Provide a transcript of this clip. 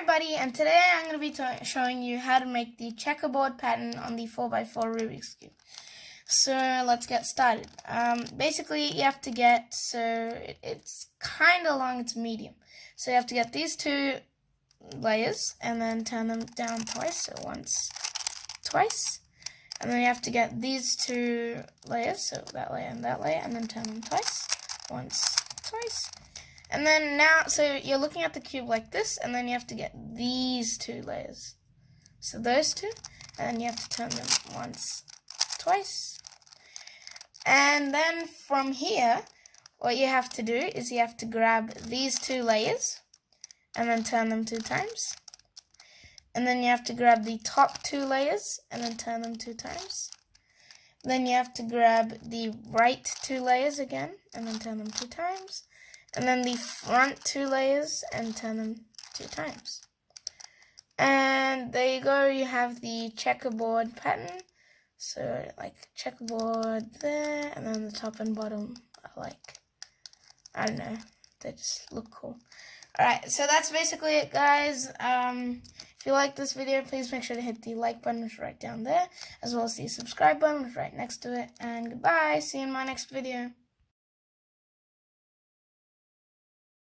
Everybody, and today I'm going to be showing you how to make the checkerboard pattern on the 4x4 Rubik's Cube. So let's get started. Basically you have to get, it's kind of long, it's medium. So you have to get these two layers and then turn them down twice, so once, twice. And then you have to get these two layers, so that layer, and then turn them twice, once, twice. And then now, so you're looking at the cube like this, and then you have to get these two layers. So those two, and then you have to turn them once, twice. And then from here, what you have to do is you have to grab these two layers, and then turn them 2 times. And then you have to grab the top 2 layers, and then turn them 2 times. Then you have to grab the right 2 layers again, and then turn them 2 times. And then the front 2 layers and turn them 2 times. And there you go, you have the checkerboard pattern. So like checkerboard there, and then the top and bottom are like, I don't know, they just look cool. Alright, so that's basically it, guys. If you like this video, please make sure to hit the like button, which is right down there, as well as the subscribe button, which is right next to it. And goodbye, see you in my next video.